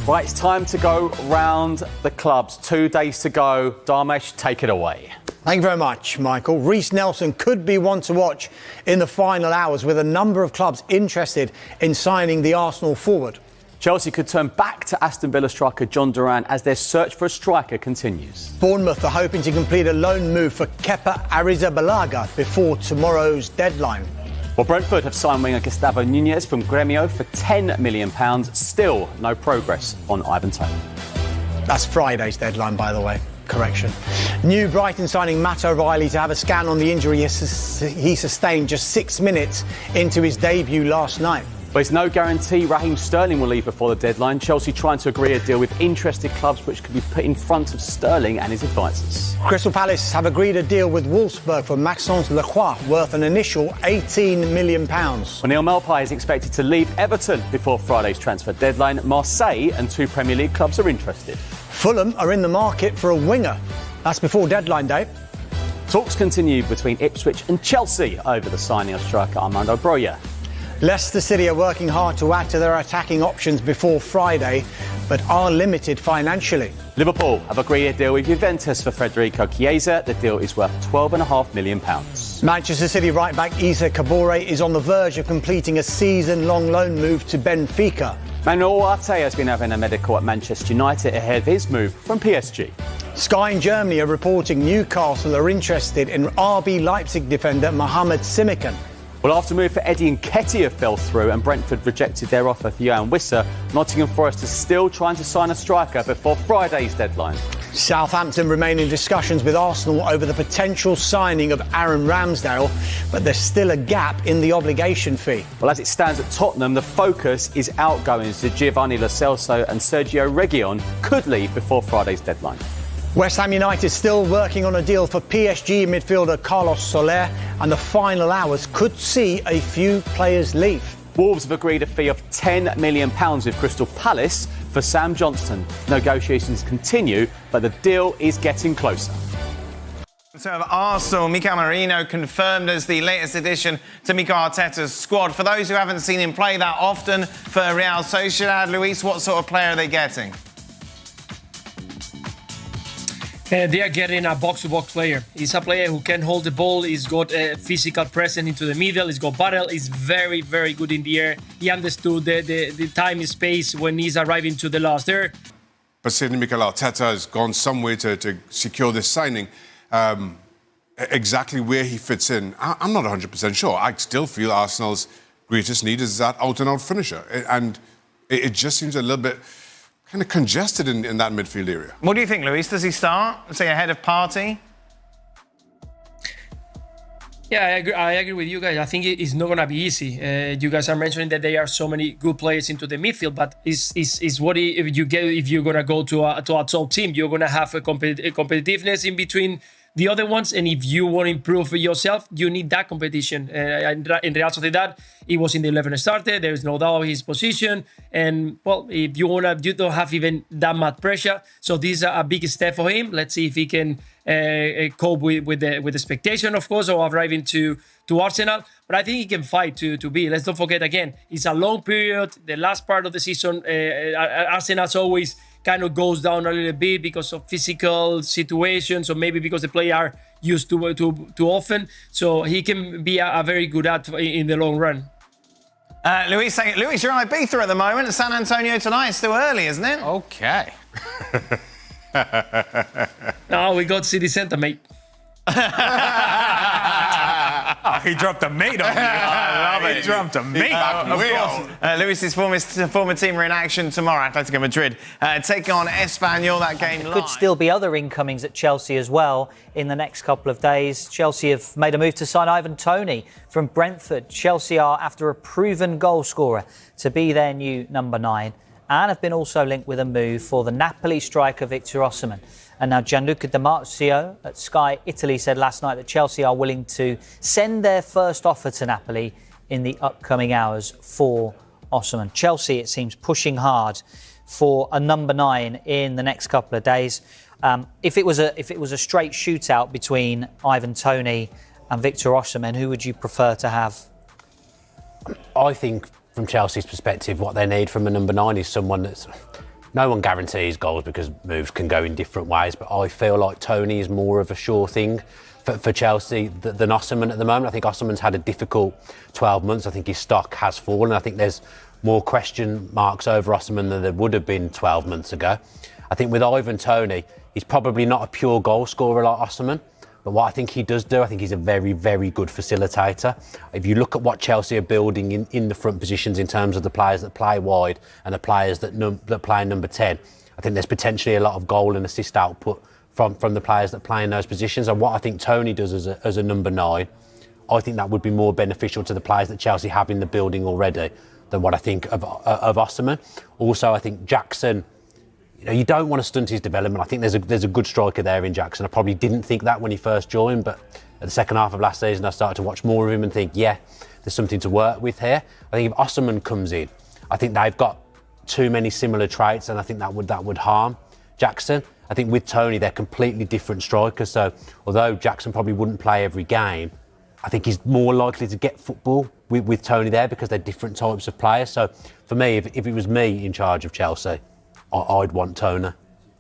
Right, it's time to go round the clubs. 2 days to go. Dharmesh, take it away. Thank you very much, Michael. Reiss Nelson could be one to watch in the final hours, with a number of clubs interested in signing the Arsenal forward. Chelsea could turn back to Aston Villa striker John Duran as their search for a striker continues. Bournemouth are hoping to complete a loan move for Kepa Arrizabalaga before tomorrow's deadline. Well, Brentford have signed winger Gustavo Nunez from Gremio for £10 million. Still no progress on Ivan Toney. That's Friday's deadline, by the way. Correction. New Brighton signing Matt O'Reilly to have a scan on the injury he sustained just 6 minutes into his debut last night. But there's no guarantee Raheem Sterling will leave before the deadline. Chelsea trying to agree a deal with interested clubs which could be put in front of Sterling and his advisors. Crystal Palace have agreed a deal with Wolfsburg for Maxence Lacroix, worth an initial £18 million. Well, Neil Maupay is expected to leave Everton before Friday's transfer deadline. Marseille and 2 Premier League clubs are interested. Fulham are in the market for a winger. That's before deadline day. Talks continue between Ipswich and Chelsea over the signing of striker Armando Broja. Leicester City are working hard to add to their attacking options before Friday, but are limited financially. Liverpool have agreed a deal with Juventus for Federico Chiesa. The deal is worth £12.5 million. Manchester City right-back Issa Kabore is on the verge of completing a season-long loan move to Benfica. Manuel Ugarte has been having a medical at Manchester United ahead of his move from PSG. Sky in Germany are reporting Newcastle are interested in RB Leipzig defender Mohamed Simikan. Well, after move for Eddie Nketiah fell through and Brentford rejected their offer for Johan Wissa, Nottingham Forest is still trying to sign a striker before Friday's deadline. Southampton remain in discussions with Arsenal over the potential signing of Aaron Ramsdale, but there's still a gap in the obligation fee. Well, as it stands at Tottenham, the focus is outgoings to Giovanni Lo Celso, and Sergio Reguilon could leave before Friday's deadline. West Ham United still working on a deal for PSG midfielder Carlos Soler, and the final hours could see a few players leave. Wolves have agreed a fee of £10 million with Crystal Palace for Sam Johnston. Negotiations continue, but the deal is getting closer. So of Arsenal, Mikel Merino confirmed as the latest addition to Mikel Arteta's squad. For those who haven't seen him play that often for Real Sociedad, Luis, what sort of player are they getting? They are getting a box-to-box player. He's a player who can hold the ball. He's got a physical presence into the middle. He's got battle. He's very, very good in the air. He understood the time and space when he's arriving to the last third. But certainly Mikel Arteta has gone somewhere to secure this signing. Exactly where he fits in, I'm not 100% sure. I still feel Arsenal's greatest need is that out-and-out finisher. And it just seems a little bit kind of congested in that midfield area. What do you think, Luis? Does he start, say, ahead of Partey? Yeah, I agree with you guys. I think it's not going to be easy. You guys are mentioning that there are so many good players into the midfield, but is what if you're going to go to a top team, you're going to have a competitiveness in between the other ones, and if you want to improve yourself, you need that competition. In Real Sociedad, he was in the 11 starter. There is no doubt his position, and well, if you don't have even that much pressure. So this is a big step for him. Let's see if he can cope with the expectation, of course, of arriving to Arsenal. But I think he can fight to be. Let's not forget again, it's a long period. The last part of the season, Arsenal's always kind of goes down a little bit because of physical situations, or maybe because the players are used to too often. So he can be a very good in the long run. Luis, you're on Ibiza at the moment. San Antonio tonight. It's still early, isn't it? Okay. No, we got City Centre, mate. He dropped a mate on you. I love it. He dropped a mate. Luis's former team are in action tomorrow. Atletico Madrid taking on Espanyol. That game There could still be other incomings at Chelsea as well in the next couple of days. Chelsea have made a move to sign Ivan Toney from Brentford. Chelsea are after a proven goal scorer to be their new number 9, and have been also linked with a move for the Napoli striker Victor Osimhen. And now Gianluca Di Marzio at Sky Italy said last night that Chelsea are willing to send their first offer to Napoli in the upcoming hours for Osimhen. Chelsea, it seems, pushing hard for a number 9 in the next couple of days. If it was a straight shootout between Ivan Toney and Victor Osimhen, who would you prefer to have? I think from Chelsea's perspective, what they need from a number 9 is someone that's no one guarantees goals because moves can go in different ways, but I feel like Toney is more of a sure thing for Chelsea than Osimhen at the moment. I think Osimhen's had a difficult 12 months. I think his stock has fallen. I think there's more question marks over Osimhen than there would have been 12 months ago. I think with Ivan Toney, he's probably not a pure goal scorer like Osimhen, but what I think he does do, I think he's a very, very good facilitator. If you look at what Chelsea are building in the front positions in terms of the players that play wide and the players that play number 10, I think there's potentially a lot of goal and assist output from the players that play in those positions. And what I think Toney does as a number 9, I think that would be more beneficial to the players that Chelsea have in the building already than what I think of Osimhen. Also, I think Jackson, you don't want to stunt his development. I think there's a good striker there in Jackson. I probably didn't think that when he first joined, but at the second half of last season, I started to watch more of him and think, yeah, there's something to work with here. I think if Osimhen comes in, I think they've got too many similar traits, and I think that would harm Jackson. I think with Toney, they're completely different strikers. So although Jackson probably wouldn't play every game, I think he's more likely to get football with Toney there because they're different types of players. So for me, if it was me in charge of Chelsea, I'd want Toney.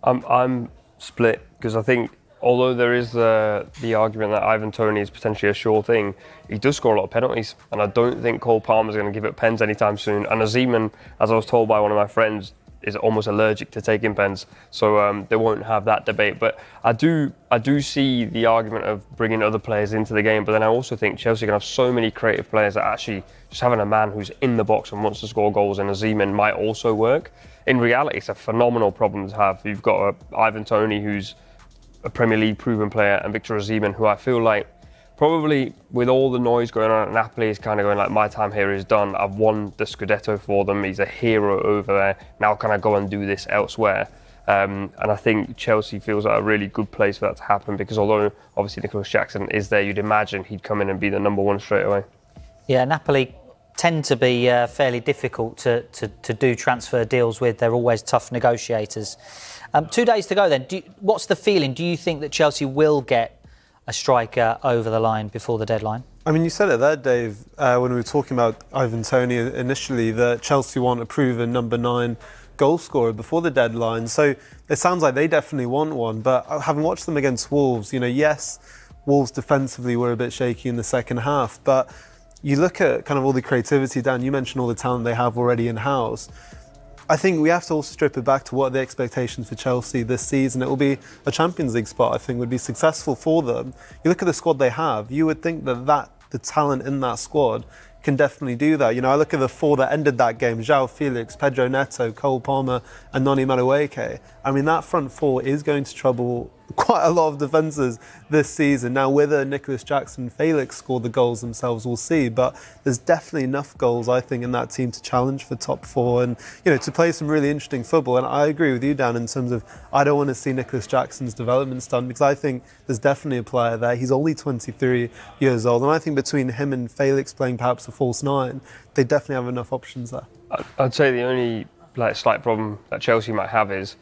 I'm split because I think although there is the argument that Ivan Toney is potentially a sure thing, he does score a lot of penalties, and I don't think Cole Palmer's going to give up pens anytime soon. And Osimhen, as I was told by one of my friends, is almost allergic to taking pens, so they won't have that debate. But I do see the argument of bringing other players into the game, but then I also think Chelsea can have so many creative players that actually just having a man who's in the box and wants to score goals in Osimhen might also work. In reality, it's a phenomenal problem to have. You've got Ivan Toney, who's a Premier League proven player, and Victor Osimhen, who I feel like probably with all the noise going on at Napoli is kind of going like, my time here is done. I've won the Scudetto for them. He's a hero over there. Now can I go and do this elsewhere? And I think Chelsea feels like a really good place for that to happen, because although obviously Nicholas Jackson is there, you'd imagine he'd come in and be the number 1 straight away. Yeah, Napoli tend to be fairly difficult to do transfer deals with. They're always tough negotiators. 2 days to go then. What's the feeling? Do you think that Chelsea will get a striker over the line before the deadline? I mean, you said it there, Dave, when we were talking about Ivan Toney initially, that Chelsea want a proven number 9 goal scorer before the deadline. So it sounds like they definitely want one. But having watched them against Wolves, yes, Wolves defensively were a bit shaky in the second half. But you look at kind of all the creativity, Dan, you mentioned all the talent they have already in-house. I think we have to also strip it back to what are the expectations for Chelsea this season. It will be a Champions League spot, I think, would be successful for them. You look at the squad they have, you would think that the talent in that squad can definitely do that. I look at the 4 that ended that game: João Felix, Pedro Neto, Cole Palmer and Noni Madueke. I mean, that front 4 is going to trouble quite a lot of defences this season. Now, whether Nicholas Jackson and Felix score the goals themselves, we'll see. But there's definitely enough goals, I think, in that team to challenge for top 4 and, to play some really interesting football. And I agree with you, Dan, in terms of I don't want to see Nicholas Jackson's development stunned, because I think there's definitely a player there. He's only 23 years old. And I think between him and Felix playing perhaps a false 9, they definitely have enough options there. I'd say the only slight problem that Chelsea might have is,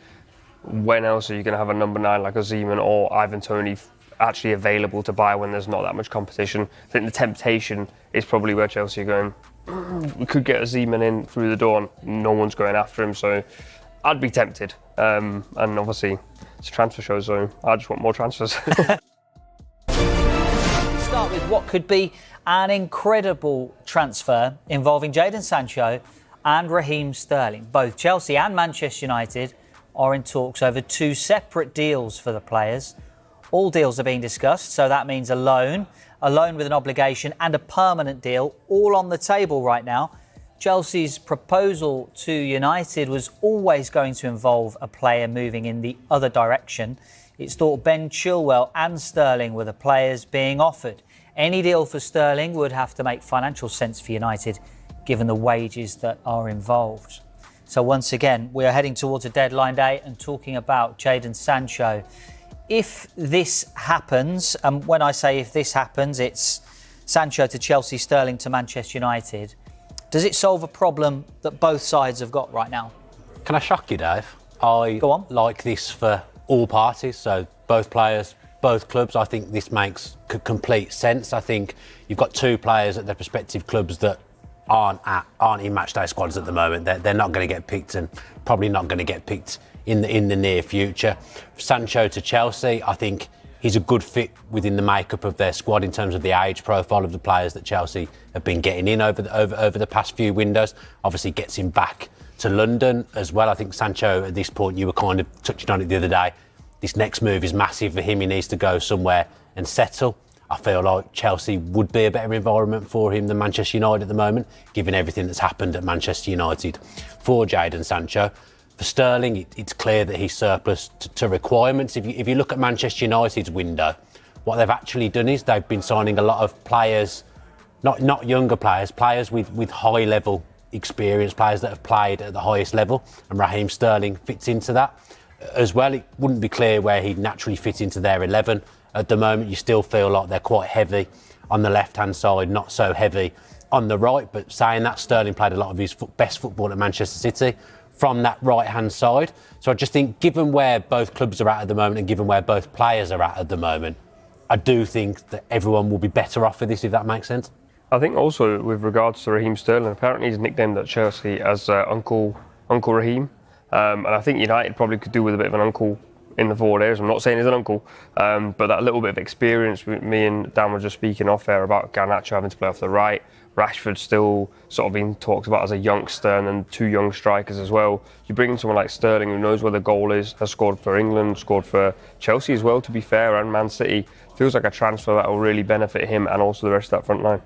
when else are you going to have a number 9 like Osimhen or Ivan Toney actually available to buy when there's not that much competition? I think the temptation is probably where Chelsea are going, we could get Osimhen in through the door and no one's going after him, so I'd be tempted. And obviously it's a transfer show, so I just want more transfers. Start with what could be an incredible transfer involving Jadon Sancho and Raheem Sterling. Both Chelsea and Manchester United are in talks over 2 separate deals for the players. All deals are being discussed, so that means a loan with an obligation and a permanent deal, all on the table right now. Chelsea's proposal to United was always going to involve a player moving in the other direction. It's thought Ben Chilwell and Sterling were the players being offered. Any deal for Sterling would have to make financial sense for United, given the wages that are involved. So once again, we are heading towards a deadline day and talking about Jadon Sancho. If this happens, and when I say if this happens, it's Sancho to Chelsea, Sterling to Manchester United, does it solve a problem that both sides have got right now? Can I shock you, Dave? I like this for all parties, so both players, both clubs. I think this makes complete sense. I think you've got 2 players at their respective clubs that aren't in matchday squads at the moment. They're not going to get picked, and probably not going to get picked in the near future. Sancho to Chelsea, I think he's a good fit within the makeup of their squad in terms of the age profile of the players that Chelsea have been getting in over the past few windows. Obviously gets him back to London as well. I think Sancho, at this point, you were kind of touching on it the other day, this next move is massive for him. He needs to go somewhere and settle. I feel like Chelsea would be a better environment for him than Manchester United at the moment, given everything that's happened at Manchester United for Jadon Sancho. For Sterling, it's clear that he's surplus to requirements. If you look at Manchester United's window, what they've actually done is they've been signing a lot of players, not younger players with high-level experience, players that have played at the highest level, and Raheem Sterling fits into that. As well, it wouldn't be clear where he'd naturally fit into their 11. At the moment, you still feel like they're quite heavy on the left-hand side, not so heavy on the right. But saying that, Sterling played a lot of his best football at Manchester City from that right-hand side. So I just think, given where both clubs are at the moment and given where both players are at the moment, I do think that everyone will be better off for this, if that makes sense. I think also with regards to Raheem Sterling, apparently he's nicknamed at Chelsea as Uncle Raheem. And I think United probably could do with a bit of an uncle in the forward areas. I'm not saying he's an uncle, but that little bit of experience. Me and Dan were just speaking off air about Garnacho having to play off the right. Rashford still sort of being talked about as a youngster, and then two young strikers as well. You bring in someone like Sterling, who knows where the goal is, has scored for England, scored for Chelsea as well, to be fair, and Man City. Feels like a transfer that will really benefit him and also the rest of that front line.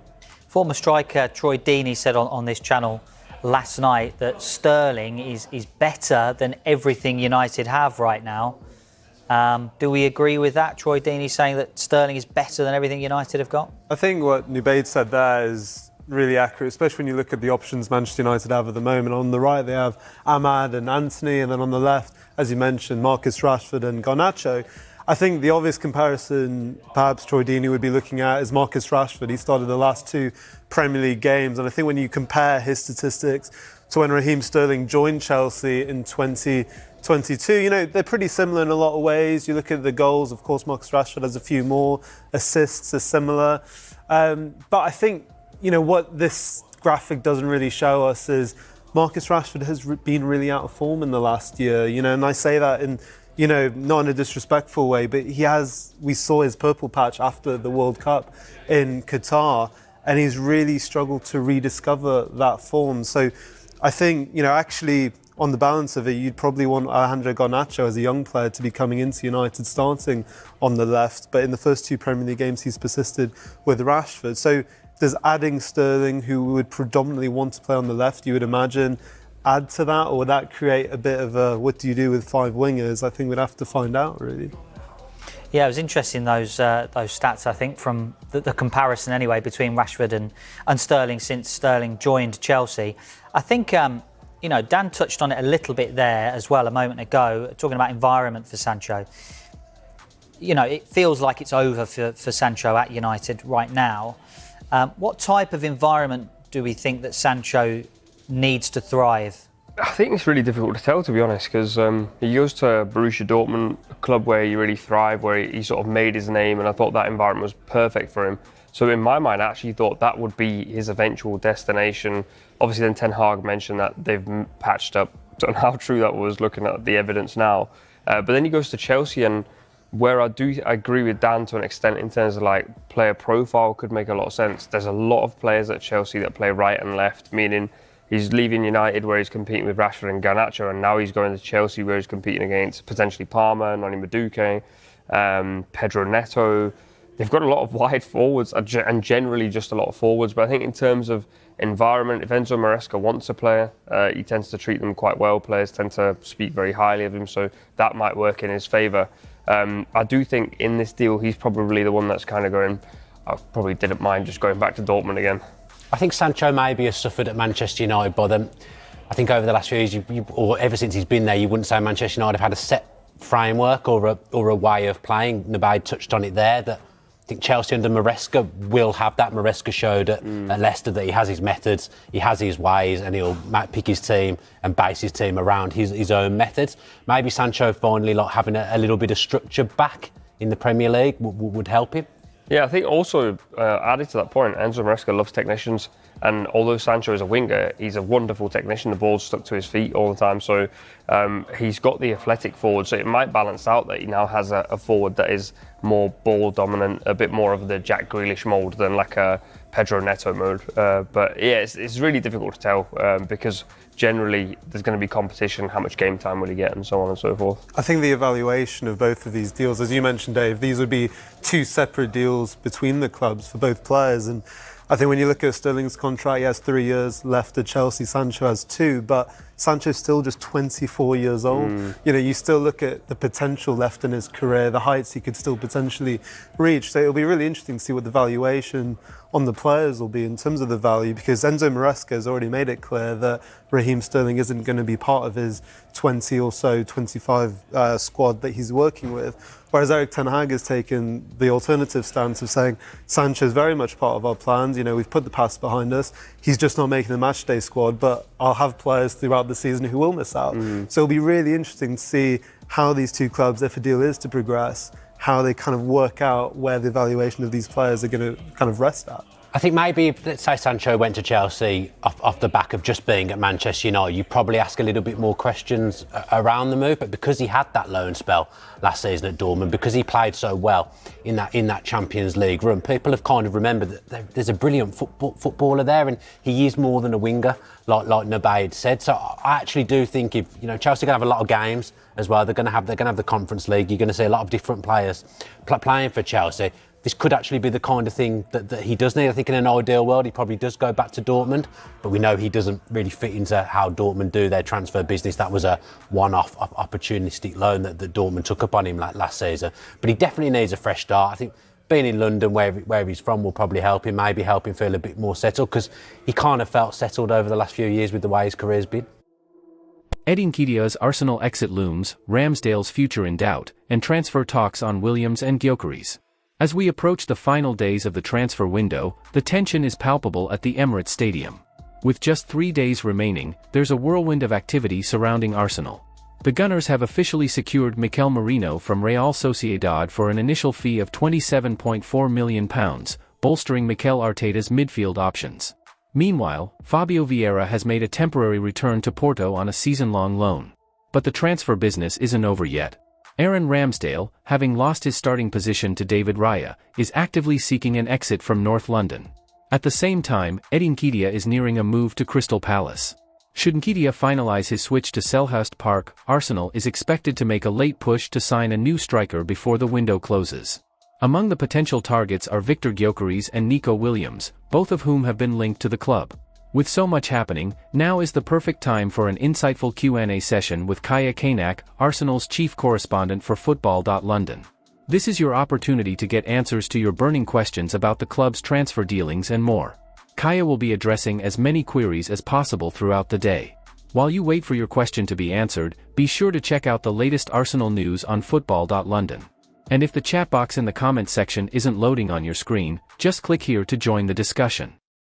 Former striker Troy Deeney said on this channel last night that Sterling is better than everything United have right now. Do we agree with that? Troy Deeney saying that Sterling is better than everything United have got? I think what Nubaid said there is really accurate, especially when you look at the options Manchester United have at the moment. On the right, they have Ahmad and Anthony, and then on the left, as you mentioned, Marcus Rashford and Garnacho. I think the obvious comparison perhaps Troy Deeney would be looking at is Marcus Rashford. He started the last two Premier League games, and I think when you compare his statistics to when Raheem Sterling joined Chelsea in 2022, they're pretty similar in a lot of ways. You look at the goals, of course, Marcus Rashford has a few more, assists are similar. But I think, what this graphic doesn't really show us is Marcus Rashford has been really out of form in the last year, and I say that in not in a disrespectful way, but we saw his purple patch after the World Cup in Qatar, and he's really struggled to rediscover that form. So I think, actually, on the balance of it, you'd probably want Alejandro Garnacho as a young player to be coming into United starting on the left, but in the first two Premier League games, he's persisted with Rashford. So there's adding Sterling, who would predominantly want to play on the left, you would imagine, add to that, or would that create a bit of a what do you do with five wingers? I think we'd have to find out, really. Yeah, it was interesting, those stats, I think, from the comparison anyway between Rashford and Sterling since Sterling joined Chelsea. I think, Dan touched on it a little bit there as well a moment ago, talking about environment for Sancho. It feels like it's over for Sancho at United right now. What type of environment do we think that Sancho needs to thrive? I think it's really difficult to tell, to be honest, because he goes to Borussia Dortmund, a club where he really thrived, where he sort of made his name, and I thought that environment was perfect for him. So in my mind, I actually thought that would be his eventual destination. Obviously, then Ten Hag mentioned that they've patched up. I don't know how true that was, looking at the evidence now. But then he goes to Chelsea, and where I agree with Dan to an extent in terms of like player profile could make a lot of sense. There's a lot of players at Chelsea that play right and left, meaning he's leaving United where he's competing with Rashford and Garnacho, and now he's going to Chelsea where he's competing against potentially Palmer, Noni Madueke, Pedro Neto. They've got a lot of wide forwards and generally just a lot of forwards. But I think in terms of environment, if Enzo Maresca wants a player, he tends to treat them quite well. Players tend to speak very highly of him, so that might work in his favour. I do think in this deal, he's probably the one that's kind of going, I probably didn't mind just going back to Dortmund again. I think Sancho maybe has suffered at Manchester United by them. I think over the last few years, or ever since he's been there, you wouldn't say Manchester United have had a set framework or a way of playing. Nubaid touched on it there, that I think Chelsea under Maresca will have that. Maresca showed at Leicester that he has his methods, he has his ways, and he'll pick his team and base his team around his own methods. Maybe Sancho finally having a little bit of structure back in the Premier League would help him. Yeah, I think also added to that point, Enzo Maresca loves technicians, And although Sancho is a winger, he's a wonderful technician. The ball's stuck to his feet all the time. So he's got the athletic forward. So it might balance out that he now has a forward that is more ball dominant, a bit more of the Jack Grealish mould than like a Pedro Neto mode. But yeah, it's really difficult to tell because generally there's going to be competition, how much game time will he get, and so on and so forth. I think the evaluation of both of these deals, as you mentioned, Dave, these would be two separate deals between the clubs for both players. And I think when you look at Sterling's contract, he has 3 years left at Chelsea. Sancho has 2, but Sancho's still just 24 years old. You know, you still look at the potential left in his career, the heights he could still potentially reach. So it'll be really interesting to see what the valuation on the players will be in terms of the value, because Enzo Maresca has already made it clear that Raheem Sterling isn't going to be part of his 20 or so, 25 squad that he's working with. Whereas Eric Ten Hag has taken the alternative stance of saying Sancho's very much part of our plans. You know, we've put the past behind us. He's just not making the matchday squad, but I'll have players throughout the season who will miss out. So it'll be really interesting to see how these two clubs, if a deal is to progress, how they kind of work out where the evaluation of these players are going to kind of rest at. I think maybe if, let's say, Sancho went to Chelsea off the back of just being at Manchester United, you probably ask a little bit more questions around the move. But because he had that loan spell last season at Dortmund, because he played so well in that Champions League run, people have kind of remembered that there's a brilliant footballer there, and he is more than a winger, like Nabaid said. So I actually do think if Chelsea are going to have a lot of games as well, they're going to have the Conference League. You're going to see a lot of different players playing for Chelsea. This could actually be the kind of thing that he does need. I think in an ideal world, he probably does go back to Dortmund, but we know he doesn't really fit into how Dortmund do their transfer business. That was a one-off opportunistic loan that Dortmund took up on him last season. But he definitely needs a fresh start. I think being in London, where he's from, will probably help him, maybe help him feel a bit more settled, because he kind of felt settled over the last few years with the way his career's been. Edin Nketiah's Arsenal exit looms, Ramsdale's future in doubt, and transfer talks on Williams and Gyökeres. As we approach the final days of the transfer window, the tension is palpable at the Emirates Stadium. With just 3 days remaining, there's a whirlwind of activity surrounding Arsenal. The Gunners have officially secured Mikel Merino from Real Sociedad for an initial fee of £27.4 million, bolstering Mikel Arteta's midfield options. Meanwhile, Fabio Vieira has made a temporary return to Porto on a season-long loan. But the transfer business isn't over yet. Aaron Ramsdale, having lost his starting position to David Raya, is actively seeking an exit from North London. At the same time, Edin Nketiah is nearing a move to Crystal Palace. Should Nketiah finalise his switch to Selhurst Park, Arsenal is expected to make a late push to sign a new striker before the window closes. Among the potential targets are Victor Gyökeres and Nico Williams, both of whom have been linked to the club. With so much happening, now is the perfect time for an insightful Q&A session with Kaya Kanak, Arsenal's chief correspondent for Football.London. This is your opportunity to get answers to your burning questions about the club's transfer dealings and more. Kaya will be addressing as many queries as possible throughout the day. While you wait for your question to be answered, be sure to check out the latest Arsenal news on Football.London. And if the chat box in the comments section isn't loading on your screen, just click here to join the discussion.